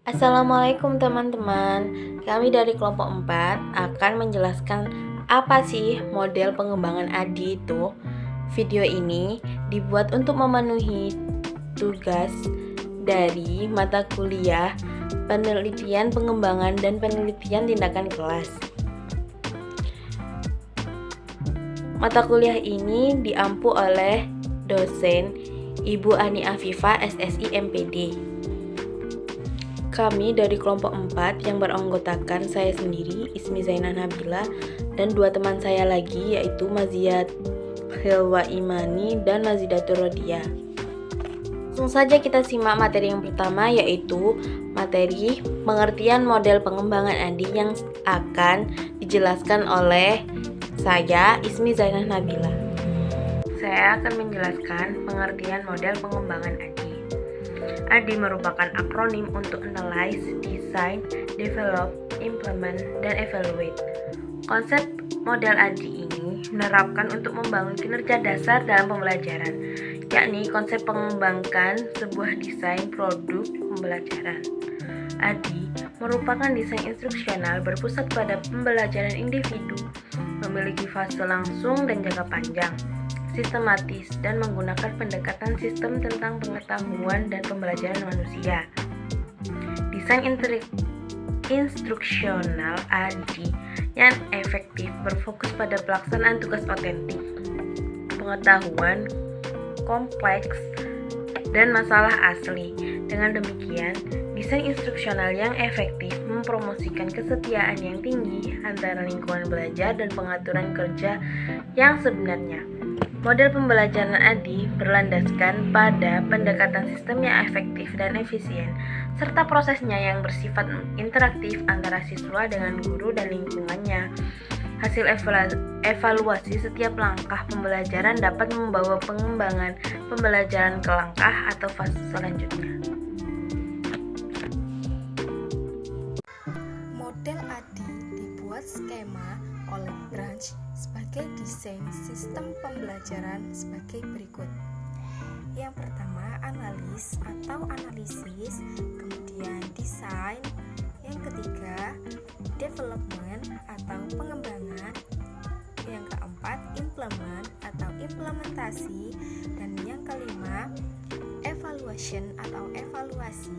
Assalamualaikum teman-teman. Kami dari kelompok 4 akan menjelaskan apa sih model pengembangan ADI itu. Video ini dibuat untuk memenuhi tugas dari mata kuliah penelitian pengembangan dan penelitian tindakan kelas. Mata kuliah ini diampu oleh dosen Ibu Ani Afifah, SSI MPD. Kami dari kelompok 4 yang beranggotakan saya sendiri, Ismi Zainah Nabila, dan dua teman saya lagi yaitu Maziat Hilwa Imani dan Mazidatur Rodia. Langsung saja kita simak materi yang pertama, yaitu materi pengertian model pengembangan ADI yang akan dijelaskan oleh saya, Ismi Zainah Nabila. Saya akan menjelaskan pengertian model pengembangan ADI. ADI merupakan akronim untuk Analyze, Design, Develop, Implement, dan Evaluate. Konsep model ADI ini menerapkan untuk membangun kinerja dasar dalam pembelajaran, yakni konsep mengembangkan sebuah desain produk pembelajaran. ADI merupakan desain instruksional berpusat pada pembelajaran individu, memiliki fase langsung dan jangka panjang, sistematis, dan menggunakan pendekatan sistem tentang pengetahuan dan pembelajaran manusia. Desain instruksional ADI yang efektif berfokus pada pelaksanaan tugas otentik, pengetahuan kompleks, dan masalah asli. Dengan demikian, desain instruksional yang efektif mempromosikan kesetiaan yang tinggi antara lingkungan belajar dan pengaturan kerja yang sebenarnya. Model pembelajaran ADI berlandaskan pada pendekatan sistem yang efektif dan efisien, serta prosesnya yang bersifat interaktif antara siswa dengan guru dan lingkungannya. Hasil evaluasi setiap langkah pembelajaran dapat membawa pengembangan pembelajaran ke langkah atau fase selanjutnya. Model ADI dibuat skema oleh Branch sebagai desain sistem pembelajaran sebagai berikut. Yang pertama, analis atau analisis, kemudian desain, yang ketiga, development atau pengembangan, yang keempat, implement atau implementasi, dan yang kelima, evaluation atau evaluasi.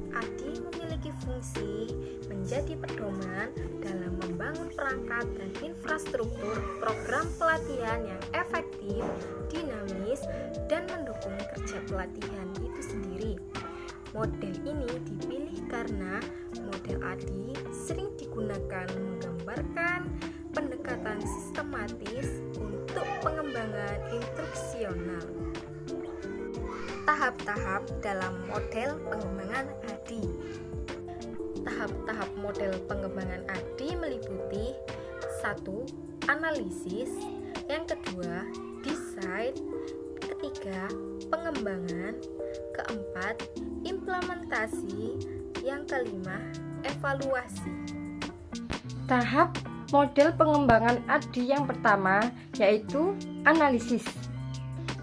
ADI memiliki fungsi menjadi pedoman dalam membangun perangkat dan infrastruktur program pelatihan yang efektif, dinamis, dan mendukung kerja pelatihan itu sendiri. Model ini dipilih karena model ADI sering digunakan menggambarkan pendekatan sistematis untuk pengembangan instruksional. Tahap-tahap dalam model pengembangan ADI. Tahap-tahap model pengembangan ADI meliputi 1. Analisis, yang kedua, desain, ketiga, pengembangan, keempat, implementasi, yang kelima, evaluasi. Tahap model pengembangan ADI yang pertama yaitu analisis.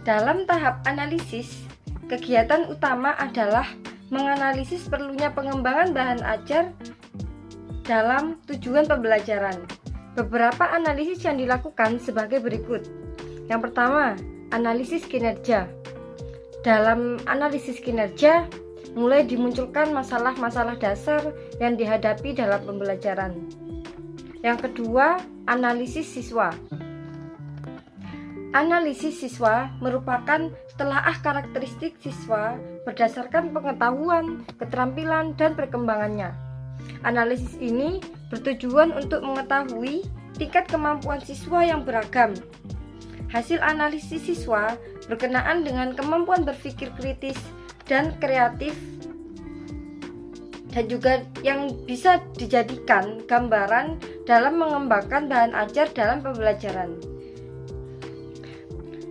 Dalam tahap analisis, kegiatan utama adalah menganalisis perlunya pengembangan bahan ajar dalam tujuan pembelajaran. Beberapa analisis yang dilakukan sebagai berikut. Yang pertama, analisis kinerja. Dalam analisis kinerja, mulai dimunculkan masalah-masalah dasar yang dihadapi dalam pembelajaran. Yang kedua, analisis siswa. Analisis siswa merupakan telaah karakteristik siswa berdasarkan pengetahuan, keterampilan, dan perkembangannya. Analisis ini bertujuan untuk mengetahui tingkat kemampuan siswa yang beragam. Hasil analisis siswa berkenaan dengan kemampuan berpikir kritis dan kreatif, dan juga yang bisa dijadikan gambaran dalam mengembangkan bahan ajar dalam pembelajaran.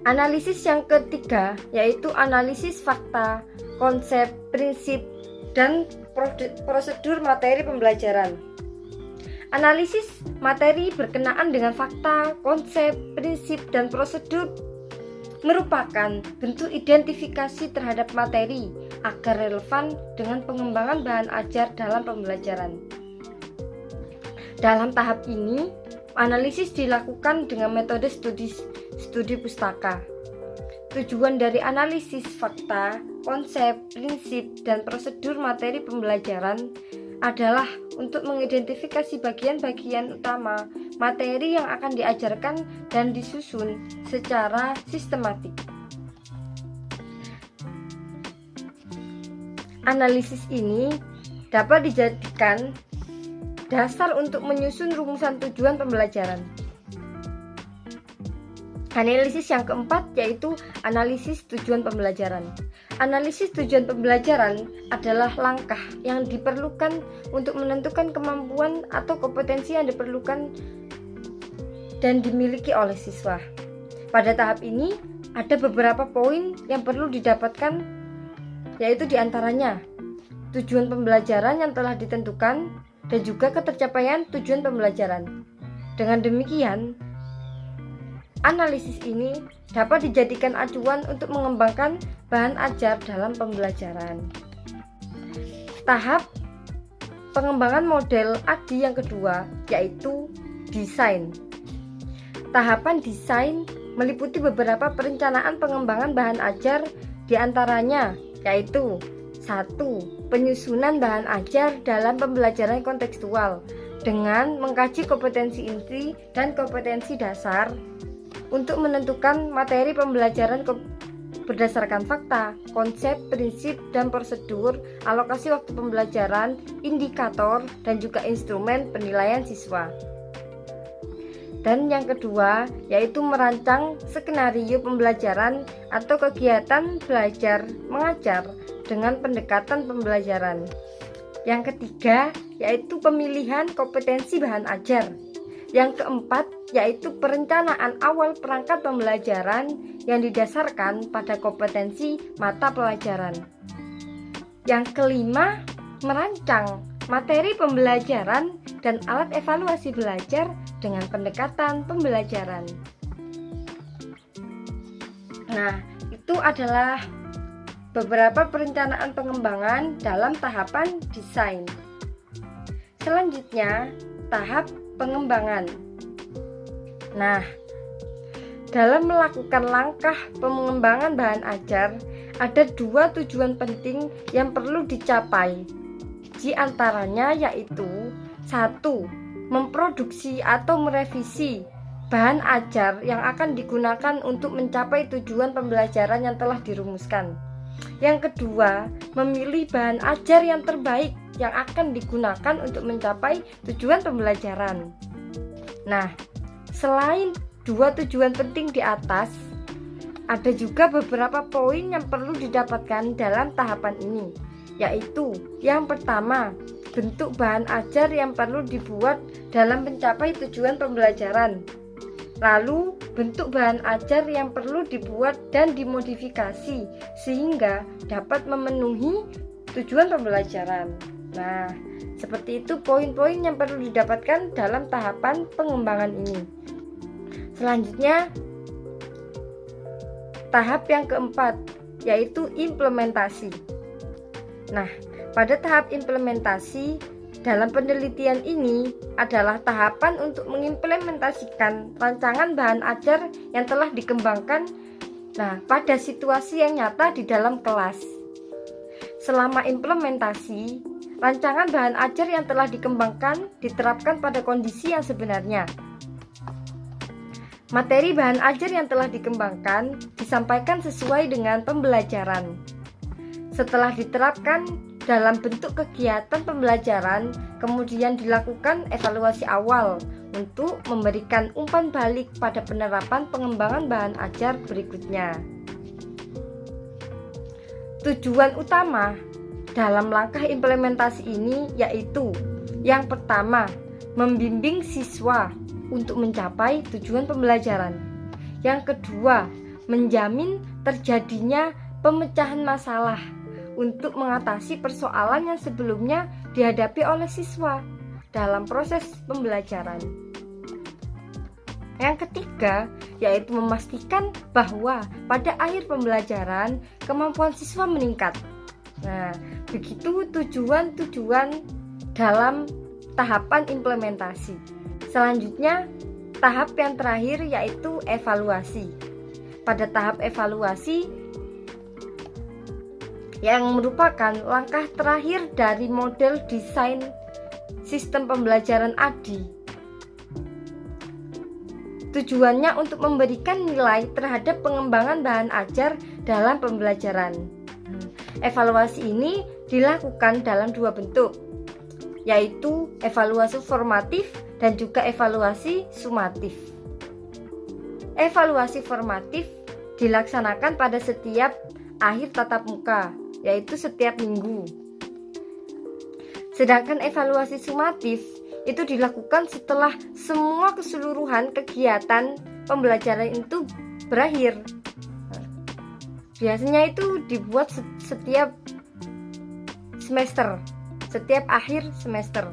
Analisis yang ketiga yaitu analisis fakta, konsep, prinsip, dan prosedur materi pembelajaran. Analisis materi berkenaan dengan fakta, konsep, prinsip, dan prosedur merupakan bentuk identifikasi terhadap materi agar relevan dengan pengembangan bahan ajar dalam pembelajaran. Dalam tahap ini, analisis dilakukan dengan metode studi pustaka. Tujuan dari analisis fakta, konsep, prinsip, dan prosedur materi pembelajaran adalah untuk mengidentifikasi bagian-bagian utama materi yang akan diajarkan dan disusun secara sistematik. Analisis ini dapat dijadikan dasar untuk menyusun rumusan tujuan pembelajaran. Analisis yang keempat yaitu analisis tujuan pembelajaran. Analisis tujuan pembelajaran adalah langkah yang diperlukan untuk menentukan kemampuan atau kompetensi yang diperlukan dan dimiliki oleh siswa. Pada tahap ini ada beberapa poin yang perlu didapatkan, yaitu diantaranya tujuan pembelajaran yang telah ditentukan dan juga ketercapaian tujuan pembelajaran. Dengan demikian, analisis ini dapat dijadikan acuan untuk mengembangkan bahan ajar dalam pembelajaran. Tahap pengembangan model ADI yang kedua yaitu desain. Tahapan desain meliputi beberapa perencanaan pengembangan bahan ajar, diantaranya yaitu 1. Penyusunan bahan ajar dalam pembelajaran kontekstual dengan mengkaji kompetensi inti dan kompetensi dasar untuk menentukan materi pembelajaran berdasarkan fakta, konsep, prinsip, dan prosedur, alokasi waktu pembelajaran, indikator, dan juga instrumen penilaian siswa. Dan yang kedua, yaitu merancang skenario pembelajaran atau kegiatan belajar mengajar dengan pendekatan pembelajaran. Yang ketiga, yaitu pemilihan kompetensi bahan ajar. Yang keempat, yaitu perencanaan awal perangkat pembelajaran yang didasarkan pada kompetensi mata pelajaran. Yang kelima, merancang materi pembelajaran dan alat evaluasi belajar dengan pendekatan pembelajaran. Nah, itu adalah beberapa perencanaan pengembangan dalam tahapan desain. Selanjutnya, tahap pengembangan. Nah, dalam melakukan langkah pengembangan bahan ajar, ada 2 tujuan penting yang perlu dicapai. Di antaranya yaitu 1. Memproduksi atau merevisi bahan ajar yang akan digunakan untuk mencapai tujuan pembelajaran yang telah dirumuskan. Yang kedua, memilih bahan ajar yang terbaik yang akan digunakan untuk mencapai tujuan pembelajaran. Nah, selain 2 tujuan penting di atas, ada juga beberapa poin yang perlu didapatkan dalam tahapan ini, yaitu yang pertama, bentuk bahan ajar yang perlu dibuat dalam mencapai tujuan pembelajaran. Lalu, bentuk bahan ajar yang perlu dibuat dan dimodifikasi sehingga dapat memenuhi tujuan pembelajaran. Nah, seperti itu poin-poin yang perlu didapatkan dalam tahapan pengembangan ini. Selanjutnya, tahap yang keempat, yaitu implementasi. Nah, pada tahap implementasi, dalam penelitian ini adalah tahapan untuk mengimplementasikan rancangan bahan ajar yang telah dikembangkan pada situasi yang nyata di dalam kelas. Selama implementasi, rancangan bahan ajar yang telah dikembangkan diterapkan pada kondisi yang sebenarnya. Materi bahan ajar yang telah dikembangkan disampaikan sesuai dengan pembelajaran. Setelah diterapkan dalam bentuk kegiatan pembelajaran, kemudian dilakukan evaluasi awal untuk memberikan umpan balik pada penerapan pengembangan bahan ajar berikutnya. Tujuan utama dalam langkah implementasi ini yaitu yang pertama, membimbing siswa untuk mencapai tujuan pembelajaran. Yang kedua, menjamin terjadinya pemecahan masalah untuk mengatasi persoalan yang sebelumnya dihadapi oleh siswa dalam proses pembelajaran. Yang ketiga, yaitu memastikan bahwa pada akhir pembelajaran kemampuan siswa meningkat. Nah, begitu tujuan-tujuan dalam tahapan implementasi. Selanjutnya, tahap yang terakhir yaitu evaluasi. Pada tahap evaluasi yang merupakan langkah terakhir dari model desain sistem pembelajaran ADI. Tujuannya untuk memberikan nilai terhadap pengembangan bahan ajar dalam pembelajaran. Evaluasi ini dilakukan dalam dua bentuk, yaitu evaluasi formatif dan juga evaluasi sumatif. Evaluasi formatif dilaksanakan pada setiap akhir tatap muka, yaitu setiap minggu. Sedangkan evaluasi sumatif itu dilakukan setelah semua keseluruhan kegiatan pembelajaran itu berakhir. Biasanya itu dibuat setiap semester, setiap akhir semester.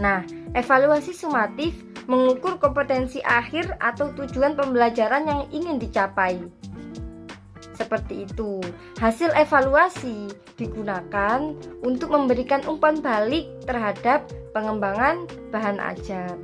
Nah, evaluasi sumatif mengukur kompetensi akhir atau tujuan pembelajaran yang ingin dicapai. Seperti itu. Hasil evaluasi digunakan untuk memberikan umpan balik terhadap pengembangan bahan ajar.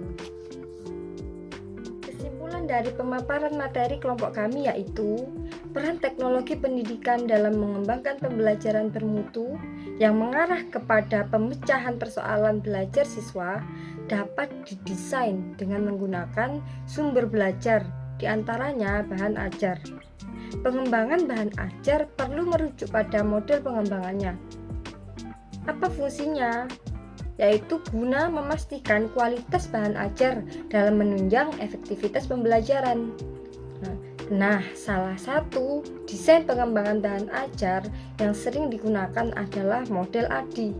Kesimpulan dari pemaparan materi kelompok kami yaitu peran teknologi pendidikan dalam mengembangkan pembelajaran bermutu yang mengarah kepada pemecahan persoalan belajar siswa dapat didesain dengan menggunakan sumber belajar, diantaranya bahan ajar. Pengembangan bahan ajar perlu merujuk pada model pengembangannya. Apa fungsinya? Yaitu guna memastikan kualitas bahan ajar dalam menunjang efektivitas pembelajaran. Nah, salah satu desain pengembangan bahan ajar yang sering digunakan adalah model ADI,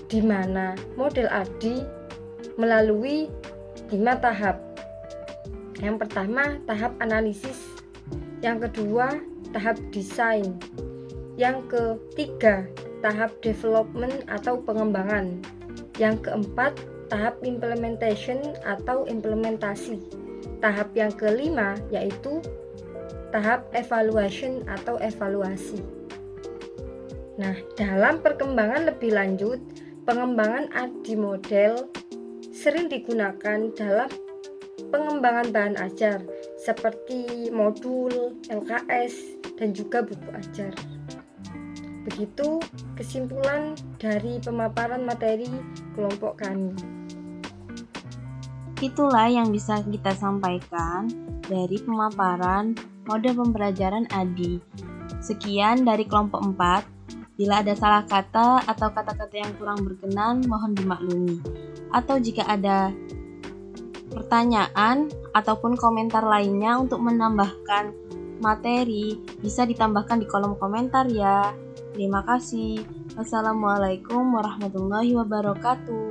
di mana model ADI melalui 5 tahap. Yang pertama, tahap analisis. Yang kedua, tahap desain. Yang ketiga, tahap development atau pengembangan. Yang keempat, tahap implementation atau implementasi. Tahap yang kelima yaitu tahap evaluation atau evaluasi. Nah, dalam perkembangan lebih lanjut, pengembangan ADI model sering digunakan dalam pengembangan bahan ajar seperti modul, LKS, dan juga buku ajar. Begitu kesimpulan dari pemaparan materi kelompok kami. Itulah yang bisa kita sampaikan dari pemaparan mode pembelajaran ADI. Sekian dari kelompok 4. Bila ada salah kata atau kata-kata yang kurang berkenan, mohon dimaklumi. Atau jika ada pertanyaan ataupun komentar lainnya untuk menambahkan materi, bisa ditambahkan di kolom komentar ya. Terima kasih. Wassalamualaikum warahmatullahi wabarakatuh.